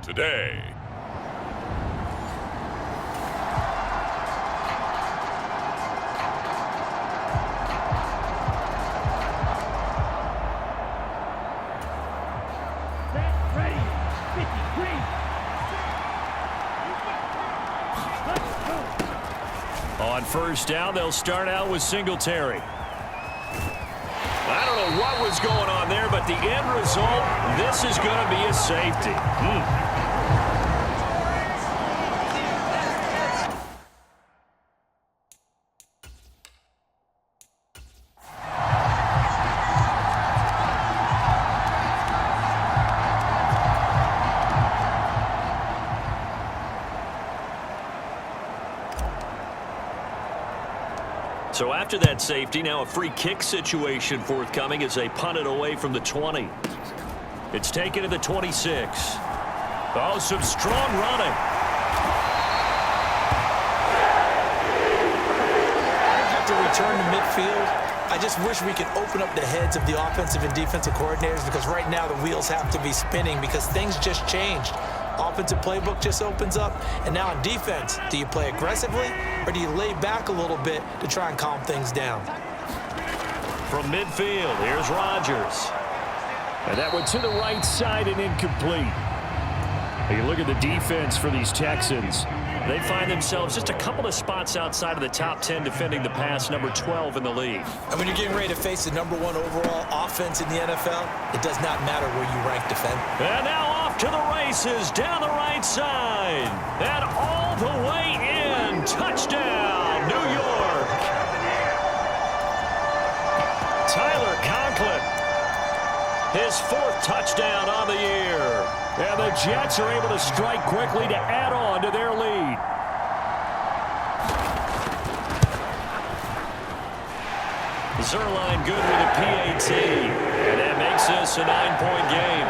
today. On first down, they'll start out with Singletary. I don't know what was going on there, but the end result, this is going to be a safety. So after that safety, now a free kick situation forthcoming as they punt it away from the 20. It's taken to the 26. Oh, some strong running. To return to midfield, I just wish we could open up the heads of the offensive and defensive coordinators, because right now the wheels have to be spinning because things just changed. Offensive playbook just opens up, and now on defense, do you play aggressively or do you lay back a little bit to try and calm things down? From midfield, here's Rodgers. And that one to the right side and incomplete. You look at the defense for these Texans. They find themselves just a couple of spots outside of the top 10 defending the pass, number 12 in the league. And when you're getting ready to face the number 1 overall offense in the NFL, it does not matter where you rank defend. And now off to the races down the right side. And all the way in. Touchdown, New York. Tyler Conklin. His 4th touchdown on the year. And the Jets are able to strike quickly to add on to their lead. Zerline good with a PAT. And that makes this a 9-point game.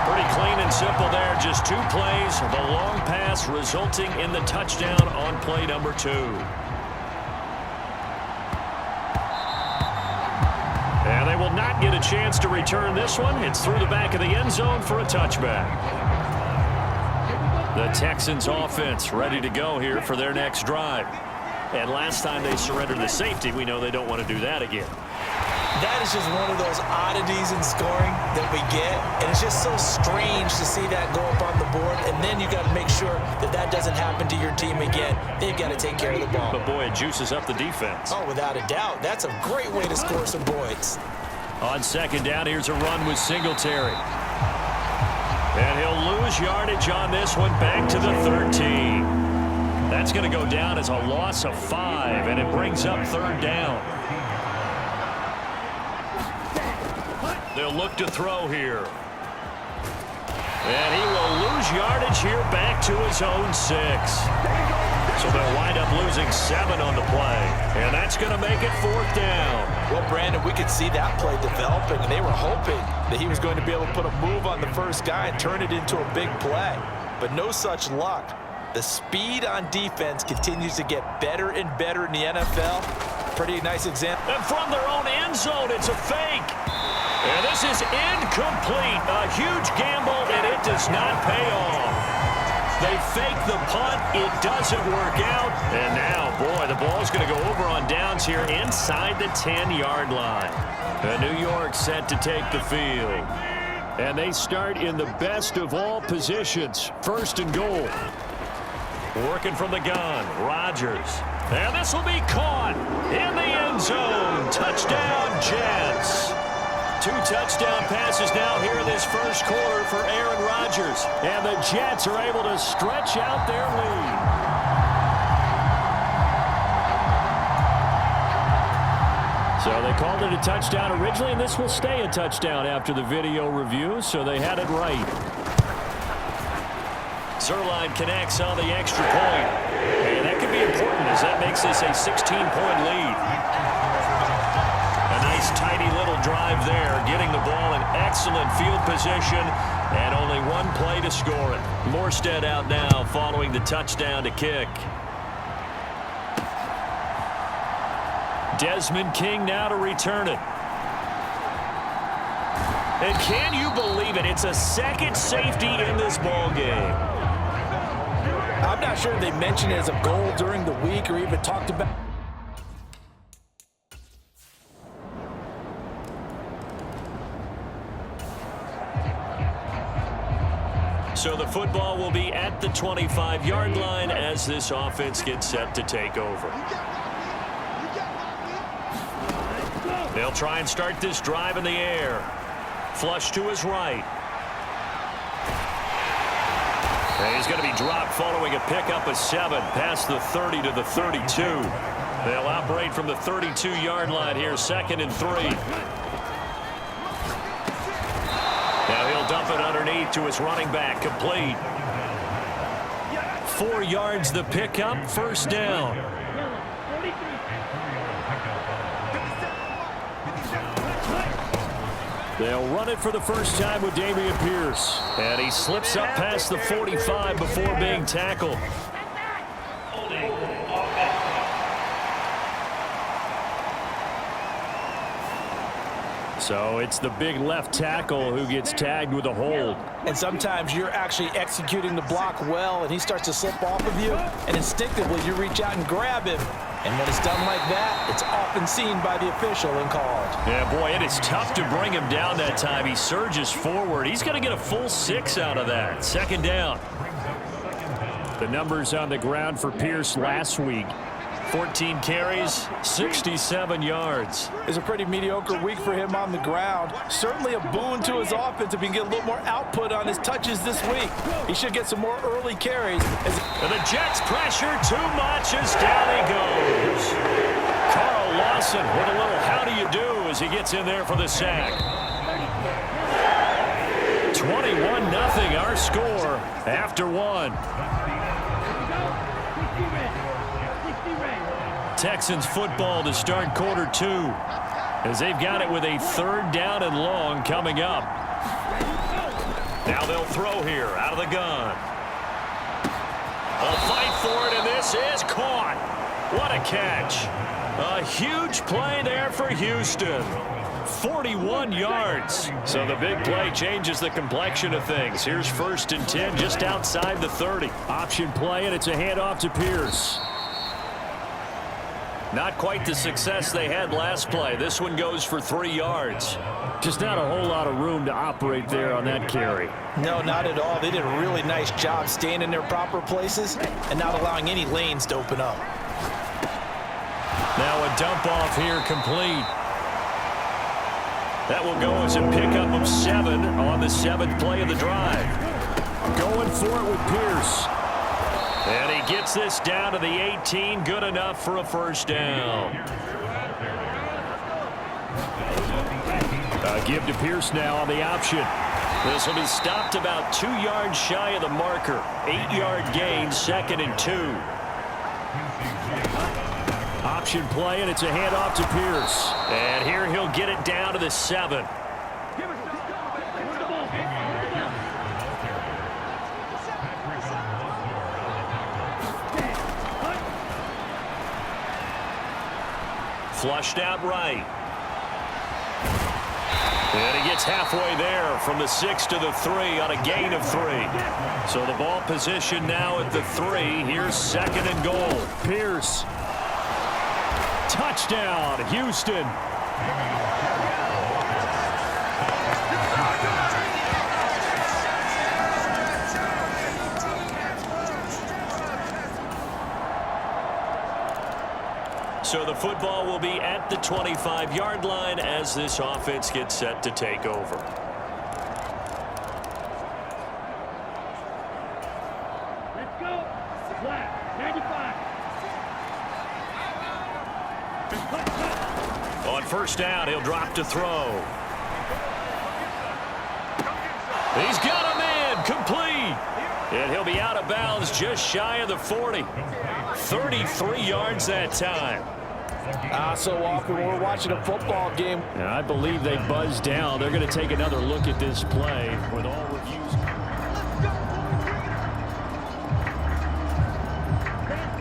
Pretty clean and simple there. Just 2 plays. The long pass resulting in the touchdown on play number 2. And they will not get a chance to return this one. It's through the back of the end zone for a touchback. The Texans offense ready to go here for their next drive. And last time they surrendered the safety, we know they don't want to do that again. That is just one of those oddities in scoring that we get, and it's just so strange to see that go up on the board, and then you got to make sure that that doesn't happen to your team again. They've got to take care of the ball. But boy, it juices up the defense. Oh, without a doubt. That's a great way to score some points. On second down, here's a run with Singletary. And he'll lose yardage on this one, back to the 13. That's going to go down as a loss of 5, and it brings up 3rd down. They'll look to throw here. And he will lose yardage here back to his own 6. So they'll wind up losing 7 on the play. And that's going to make it 4th down. Well, Brandon, we could see that play developing, and they were hoping that he was going to be able to put a move on the first guy and turn it into a big play. But no such luck. The speed on defense continues to get better and better in the NFL. Pretty nice example. And from their own end zone, it's a fake. And this is incomplete. A huge gamble, and it does not pay off. They fake the punt. It doesn't work out. And now, boy, the ball's going to go over on downs here inside the 10-yard line. And New York set to take the field. And they start in the best of all positions. 1st and goal. Working from the gun, Rodgers. And this will be caught in the end zone. Touchdown, Jets. 2 touchdown passes now here in this first quarter for Aaron Rodgers. And the Jets are able to stretch out their lead. So they called it a touchdown originally, and this will stay a touchdown after the video review, so they had it right. Zerline connects on the extra point. And that could be important as that makes this a 16-point lead. A nice tidy little drive there, getting the ball in excellent field position, and only 1 play to score it. Morstead out now following the touchdown to kick. Desmond King now to return it. And can you believe it? It's a second safety in this ball game. I'm not sure they mentioned it as a goal during the week or even talked about. So the football will be at the 25-yard line as this offense gets set to take over. They'll try and start this drive in the air. Flush to his right. And he's going to be dropped following a pickup of 7 past the 30 to the 32. They'll operate from the 32-yard line here, 2nd and 3. Now he'll dump it underneath to his running back, complete. 4 yards the pickup, 1st down. They'll run it for the first time with Dameon Pierce. And he slips up past the 45 before being tackled. So it's the big left tackle who gets tagged with a hold. And sometimes you're actually executing the block well, and he starts to slip off of you, and instinctively you reach out and grab him. And when it's done like that, it's often seen by the official and called. Yeah, boy, it is tough to bring him down that time. He surges forward. He's going to get a full 6 out of that. 2nd down. The numbers on the ground for Pierce last week. 14 carries, 67 yards. It's a pretty mediocre week for him on the ground. Certainly a boon to his offense if he can get a little more output on his touches this week. He should get some more early carries. And the Jets pressure too much as down he goes. Carl Lawson with a little how do you do as he gets in there for the sack. 21-0 our score after 1. Texans football to start Q2 as they've got it with a 3rd down and long coming up. Now they'll throw here out of the gun. They'll fight for it, and this is caught. What a catch. A huge play there for Houston. 41 yards. So the big play changes the complexion of things. Here's 1st and 10 just outside the 30. Option play, and it's a handoff to Pierce. Not quite the success they had last play. This one goes for 3 yards. Just not a whole lot of room to operate there on that carry. No, not at all. They did a really nice job staying in their proper places and not allowing any lanes to open up. Now a dump off here complete. That will go as a pickup of 7 on the 7th play of the drive. Going for it with Pierce. And he gets this down to the 18, good enough for a 1st down. Give to Pierce now on the option. This will be stopped about 2 yards shy of the marker. 8-yard gain, 2nd and 2. Option play, and it's a handoff to Pierce. And here he'll get it down to the 7. Flushed out right. And he gets halfway there from the 6 to the 3 on a gain of 3. So the ball position now at the 3. Here's 2nd and goal. Pierce. Touchdown, Houston. So the football will be at the 25-yard line as this offense gets set to take over. Let's go. Flat. 95. On 1st down, he'll drop to throw. He's got a man complete. And he'll be out of bounds just shy of the 40. 33 yards that time. So often when we're watching a football game. And I believe they buzzed down. They're going to take another look at this play with all reviews.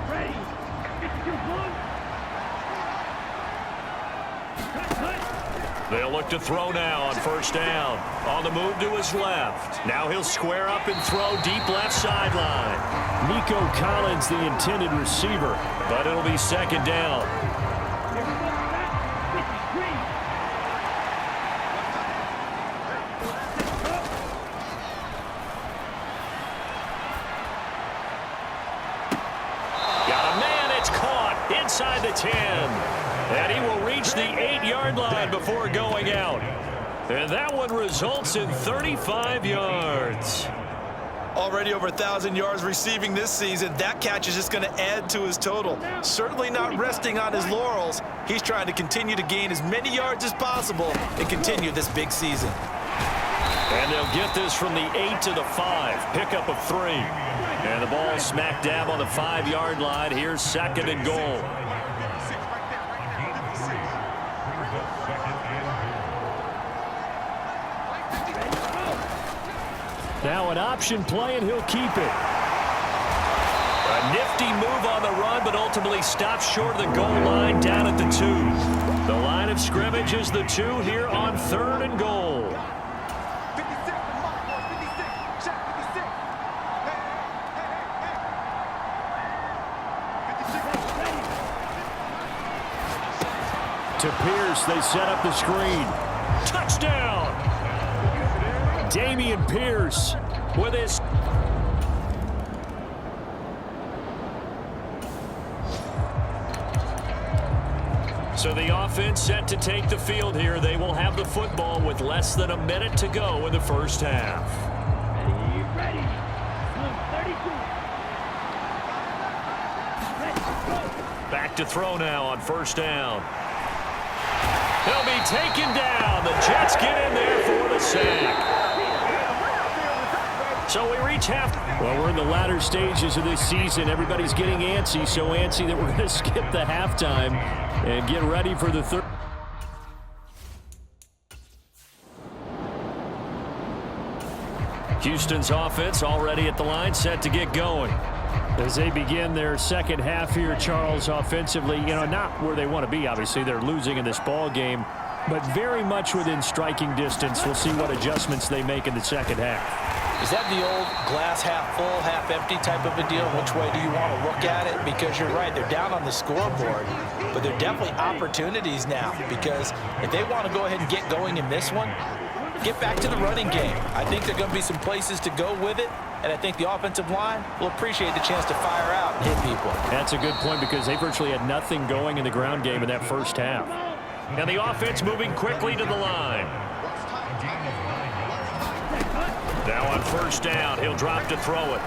Ready. 52 blue. Cut. They'll look to throw now on first down. On the move to his left. Now he'll square up and throw deep left sideline. Nico Collins, the intended receiver, but it'll be second down. Got a man, it's caught inside the 10. And he will reach the 8-yard line before going out. And that one results in 35 yards. Already over 1,000 yards receiving this season. That catch is just going to add to his total. Certainly not resting on his laurels. He's trying to continue to gain as many yards as possible and continue this big season. And they'll get this from the 8 to the 5. Pickup of 3. And the ball smack dab on the 5-yard line. Here's second and goal. Now an option play, and he'll keep it. A nifty move on the run, but ultimately stops short of the goal line down at the 2. The line of scrimmage is the 2 here on third and goal. To Pierce, they set up the screen. Touchdown! Dameon Pierce with his... So the offense set to take the field here. They will have the football with less than a minute to go in the first half. Ready. 32. Back to throw now on first down. He'll be taken down. The Jets get in there for the sack. So we reach half. Well, we're in the latter stages of this season. Everybody's getting antsy, so antsy that we're going to skip the halftime and get ready for the third. Houston's offense already at the line, set to get going. As they begin their second half here, Charles, offensively, not where they want to be. Obviously, they're losing in this ball game, but very much within striking distance. We'll see what adjustments they make in the second half. Is that the old glass half full, half empty type of a deal? Which way do you want to look at it? Because you're right, they're down on the scoreboard, but they're definitely opportunities now, because if they want to go ahead and get going in this one, get back to the running game. I think there are going to be some places to go with it, and I think the offensive line will appreciate the chance to fire out and hit people. That's a good point, because they virtually had nothing going in the ground game in that first half. And the offense moving quickly to the line. Now on first down, he'll drop to throw it.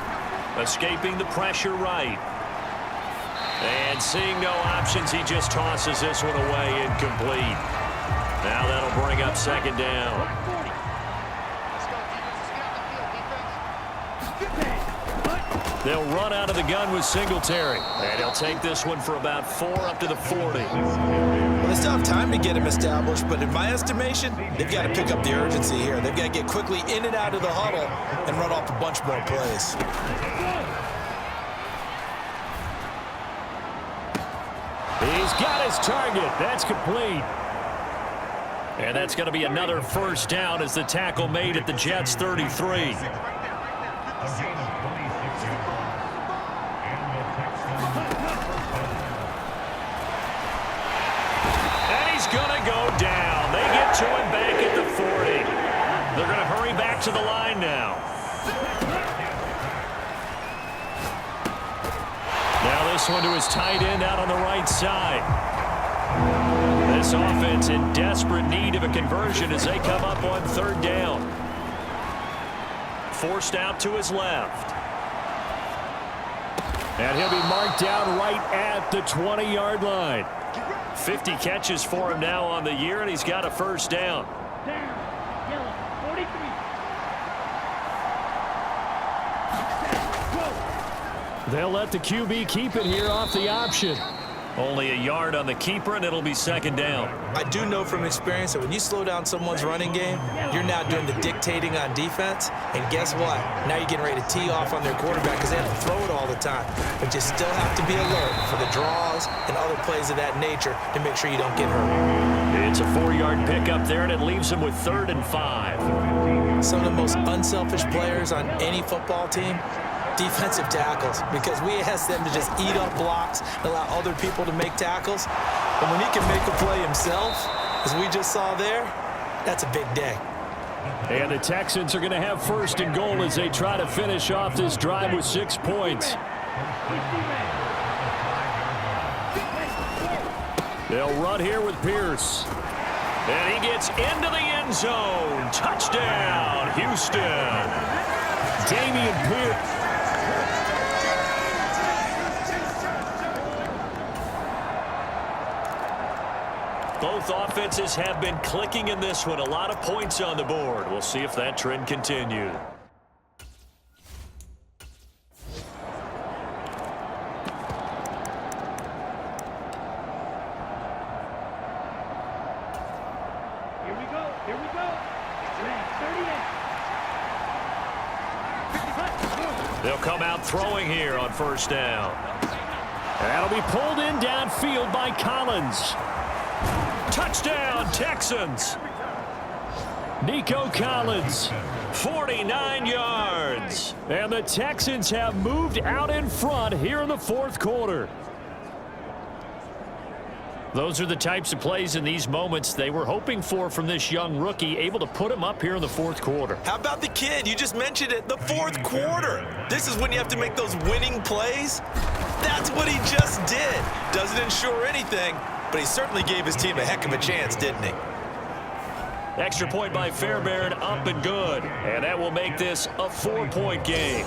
Escaping the pressure right. And seeing no options, he just tosses this one away, incomplete. Now that'll bring up second down. They'll run out of the gun with Singletary. And he'll take this one for about 4 up to the 40. Well, they still have time to get him established, but in my estimation, they've got to pick up the urgency here. They've got to get quickly in and out of the huddle and run off a bunch more plays. He's got his target. That's complete. And that's going to be another first down as the tackle made at the Jets' 33. Going to go down. They get to him back at the 40. They're going to hurry back to the line now. Now this one to his tight end out on the right side. This offense in desperate need of a conversion as they come up on third down. Forced out to his left. And he'll be marked down right at the 20-yard line. 50 catches for him now on the year, and he's got a first down. Yellow, 43. They'll let the QB keep it here off the option. Only a yard on the keeper, and it'll be second down. I do know from experience that when you slow down someone's running game, you're now doing the dictating on defense. And guess what? Now you're getting ready to tee off on their quarterback because they have to throw it all the time. But you still have to be alert for the draws and other plays of that nature to make sure you don't get hurt. It's a 4-yard pickup there, and it leaves them with 3rd and 5. Some of the most unselfish players on any football team, defensive tackles, because we ask them to just eat up blocks and allow other people to make tackles. But when he can make a play himself, as we just saw there, that's a big day. And the Texans are going to have 1st and goal as they try to finish off this drive with 6 points. They'll run here with Pierce. And he gets into the end zone. Touchdown, Houston. Dameon Pierce. Both offenses have been clicking in this one. A lot of points on the board. We'll see if that trend continues. Here we go. Here we go. 38. They'll come out throwing here on 1st down. That'll be pulled in downfield by Collins. Touchdown, Texans. Nico Collins, 49 yards. And the Texans have moved out in front here in the 4th quarter. Those are the types of plays in these moments they were hoping for from this young rookie, able to put him up here in the 4th quarter. How about the kid? You just mentioned it, the 4th quarter. This is when you have to make those winning plays. That's what he just did. Doesn't ensure anything, but he certainly gave his team a heck of a chance, didn't he? Extra point by Fairbairn, up and good. And that will make this a 4-point game.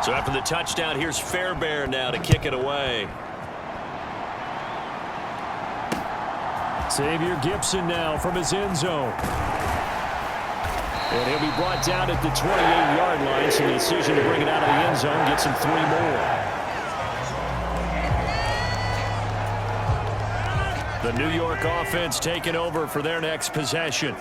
So after the touchdown, here's Fairbairn now to kick it away. Xavier Gibson now from his end zone. And he'll be brought down at the 28-yard line, so the decision to bring it out of the end zone gets him 3 more. The New York offense taking over for their next possession.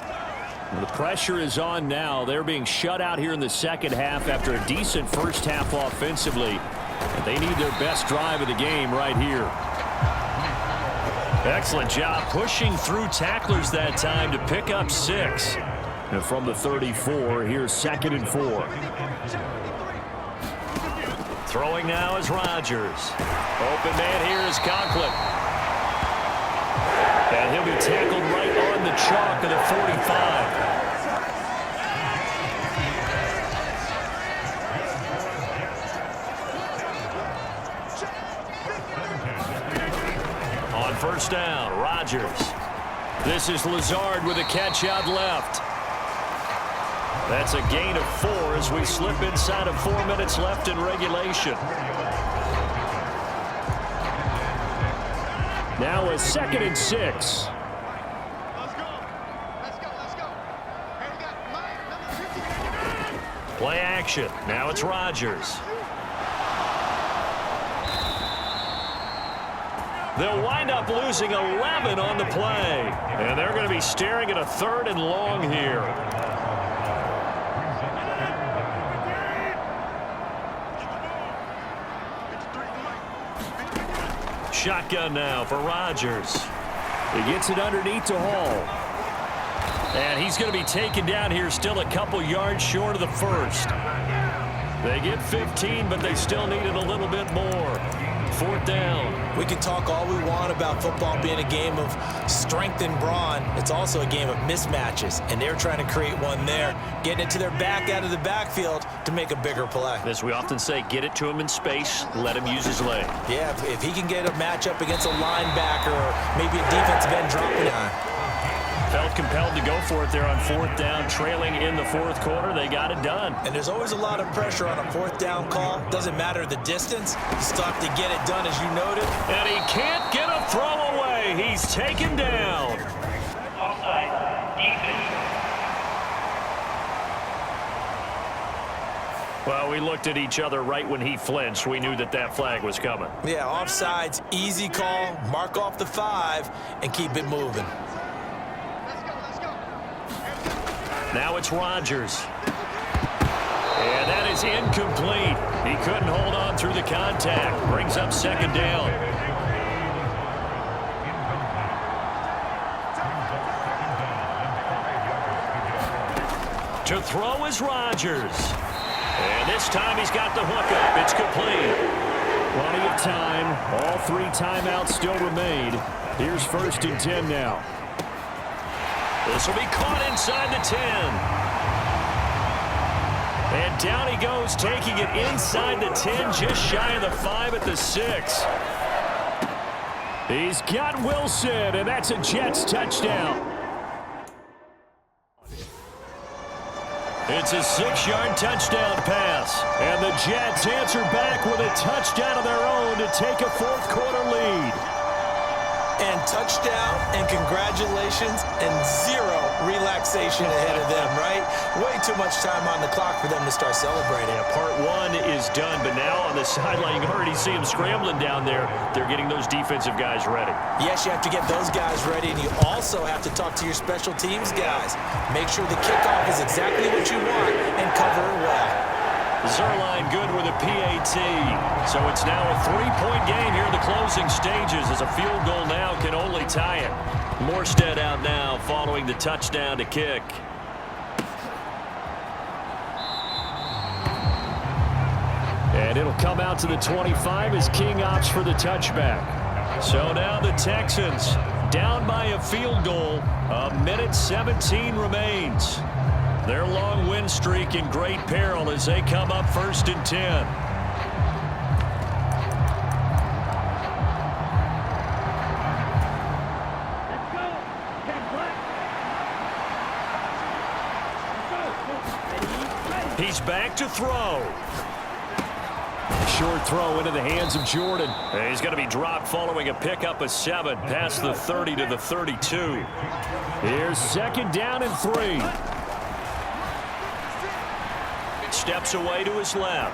The pressure is on now. They're being shut out here in the second half after a decent first half offensively. And they need their best drive of the game right here. Excellent job pushing through tacklers that time to pick up 6. And from the 34, here's 2nd and 4. Throwing now is Rodgers. Open man here is Conklin. And he'll be tackled right on the chalk of the 45. On 1st down, Rodgers. This is Lazard with a catch out left. That's a gain of 4 as we slip inside of 4 minutes left in regulation. Now a 2nd and 6. Play action. Now it's Rodgers. They'll wind up losing 11 on the play. And they're going to be staring at a 3rd and long here. Shotgun now for Rodgers. He gets it underneath to Hall. And he's going to be taken down here, still a couple yards short of the 1st. They get 15, but they still need it a little bit more. 4th down. We can talk all we want about football being a game of strength and brawn. It's also a game of mismatches, and they're trying to create one there, getting it to their back out of the backfield to make a bigger play. As we often say, get it to him in space, let him use his leg. Yeah, if he can get a matchup against a linebacker or maybe a defensive end dropping on. Felt compelled to go for it there on 4th down, trailing in the 4th quarter. They got it done. And there's always a lot of pressure on a 4th down call. Doesn't matter the distance. You still have to get it done, as you noted. And he can't get a throw away. He's taken down. Offside. Defense. Well, we looked at each other right when he flinched. We knew that that flag was coming. Yeah, offsides, easy call, mark off the 5, and keep it moving. Now it's Rodgers. And that is incomplete. He couldn't hold on through the contact. Brings up second down. To throw is Rodgers. And this time he's got the hookup. It's complete. Plenty of time. All 3 timeouts still remain. Here's 1st and 10 now. This will be caught inside the 10. And down he goes, taking it inside the 10, just shy of the 5 at the 6. He's got Wilson, and that's a Jets touchdown. It's a 6-yard touchdown pass. And the Jets answer back with a touchdown of their own to take a 4th quarter lead. And touchdown, and congratulations, and 0 relaxation ahead of them, right? Way too much time on the clock for them to start celebrating. Yeah, part 1 is done, but now on the sideline, you can already see them scrambling down there. They're getting those defensive guys ready. Yes, you have to get those guys ready, and you also have to talk to your special teams guys. Make sure the kickoff is exactly what you want and cover it well. Zerline good with a PAT. So it's now a 3-point game here in the closing stages as a field goal now can only tie it. Morstead out now following the touchdown to kick. And it'll come out to the 25 as King opts for the touchback. So now the Texans down by a field goal. 1:17 remains. Their long win streak in great peril as they come up 1st and 10. He's back to throw. Short throw into the hands of Jordan. And he's going to be dropped following a pickup of 7 past the 30 to the 32. Here's 2nd down and 3. Steps away to his left.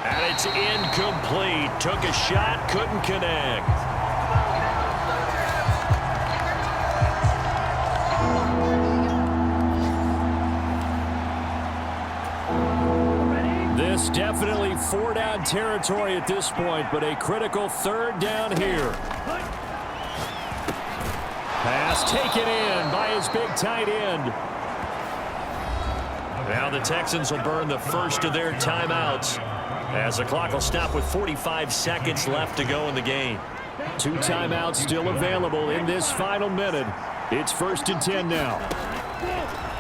And it's incomplete. Took a shot, couldn't connect. This definitely 4-down territory at this point, but a critical 3rd down here. Pass taken in by his big tight end. Now the Texans will burn the first of their timeouts as the clock will stop with 45 seconds left to go in the game. 2 timeouts still available in this final minute. It's 1st and 10 now.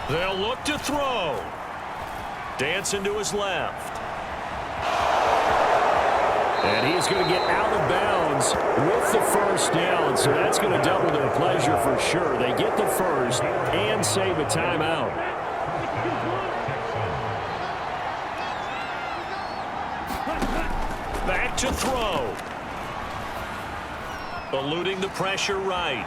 They'll look to throw. Dancing to his left. And he's going to get out of bounds with the 1st down, so that's going to double their pleasure for sure. They get the 1st and save a timeout. Back to throw. Eluding the pressure right.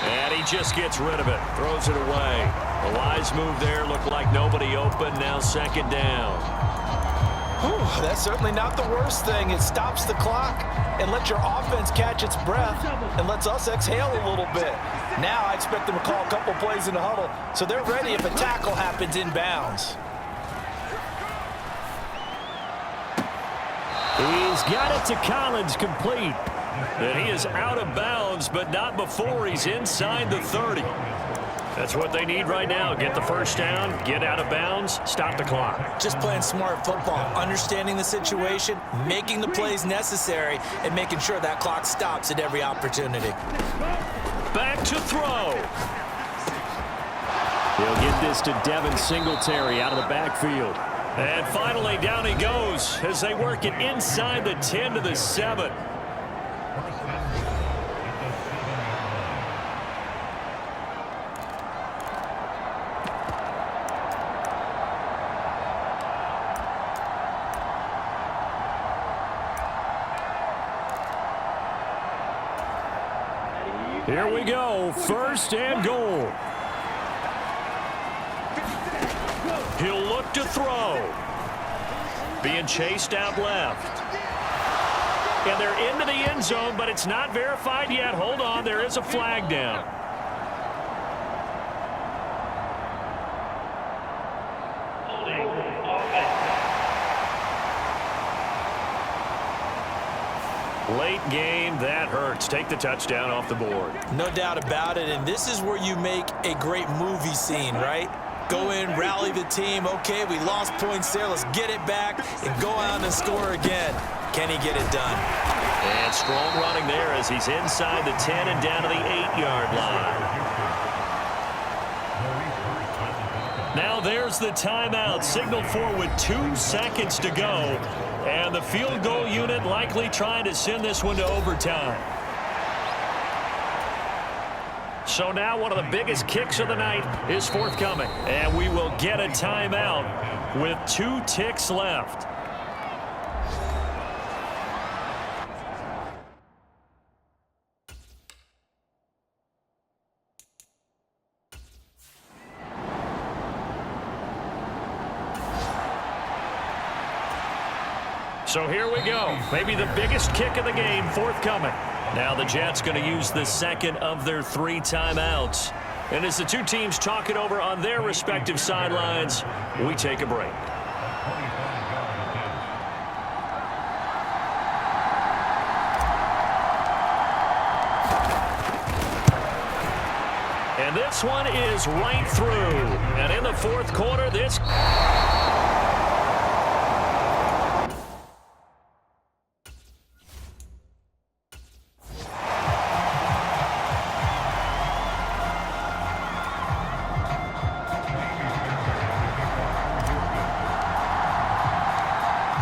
And he just gets rid of it. Throws it away. A wise move there. Looked like nobody open. Now 2nd down. Whew, that's certainly not the worst thing. It stops the clock and lets your offense catch its breath and lets us exhale a little bit. Now I expect them to call a couple plays in the huddle so they're ready if a tackle happens inbounds. He's got it to Collins, complete. And he is out of bounds, but not before he's inside the 30. That's what they need right now. Get the 1st down, get out of bounds, stop the clock. Just playing smart football, understanding the situation, making the plays necessary, and making sure that clock stops at every opportunity. Back to throw. He'll get this to Devin Singletary out of the backfield. And finally, down he goes as they work it inside the 10 to the 7. Here we go, 1st and goal. He'll look to throw. Being chased out left. And they're into the end zone, but it's not verified yet. Hold on, there is a flag down. Late game, that hurts. Take the touchdown off the board. No doubt about it, and this is where you make a great movie scene, right? Go in, rally the team. Okay, we lost points there. Let's get it back and go out and score again. Can he get it done? And strong running there as he's inside the 10 and down to the 8-yard line. Now there's the timeout signaled for with 2 seconds to go. And the field goal unit likely trying to send this one to overtime. So now one of the biggest kicks of the night is forthcoming. And we will get a timeout with 2 ticks left. So here we go. Maybe the biggest kick of the game forthcoming. Now the Jets going to use the second of their 3 timeouts. And as the 2 teams talk it over on their respective sidelines, we take a break. And this one is right through. And in the 4th quarter, this...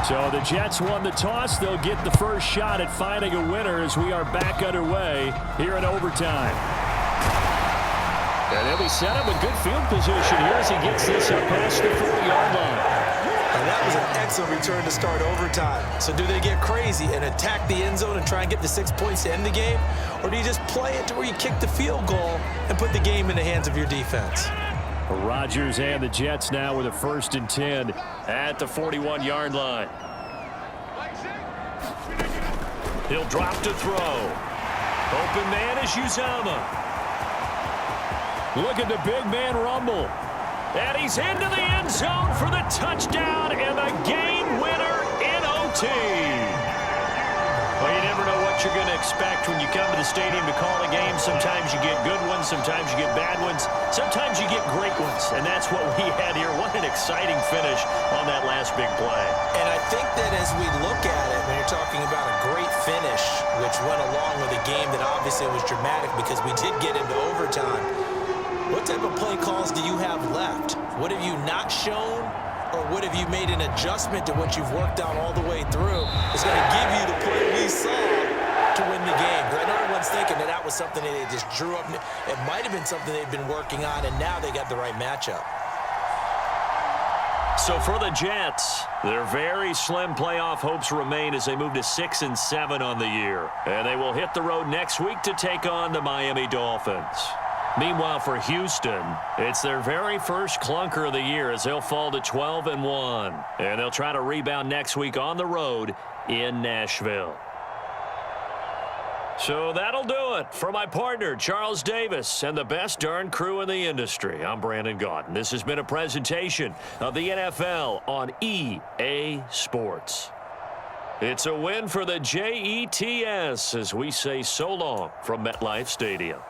So the Jets won the toss. They'll get the first shot at finding a winner as we are back underway here in overtime. And he'll be set up with good field position here as he gets this up past the 40-yard line. And that was an excellent return to start overtime. So do they get crazy and attack the end zone and try and get the 6 points to end the game? Or do you just play it to where you kick the field goal and put the game in the hands of your defense? Rodgers and the Jets now with a 1st and 10 at the 41-yard line. He'll drop to throw. Open man is Uzama. Look at the big man rumble. And he's into the end zone for the touchdown and the game winner in OT. Well, you never know what you're going to expect when you come to the stadium to call a game. Sometimes you get good ones. Sometimes you get bad ones. Sometimes you get great ones. And that's what we had here. What an exciting finish on that last big play. And I think that as we look at it, when you're talking about a great finish, which went along with a game that obviously was dramatic because we did get into overtime, what type of play calls do you have left? What have you not shown? Or what have you made an adjustment to what you've worked out all the way through? It's going to give you the play we saw to win the game. Because I know everyone's thinking that that was something that they just drew up. It might have been something they've been working on, and now they got the right matchup. So for the Jets, their very slim playoff hopes remain as they move to 6 and 7 on the year. And they will hit the road next week to take on the Miami Dolphins. Meanwhile, for Houston, it's their very first clunker of the year as they'll fall to 12 and 1. And they'll try to rebound next week on the road in Nashville. So that'll do it for my partner, Charles Davis, and the best darn crew in the industry. I'm Brandon Gaudin. This has been a presentation of the NFL on EA Sports. It's a win for the Jets as we say so long from MetLife Stadium.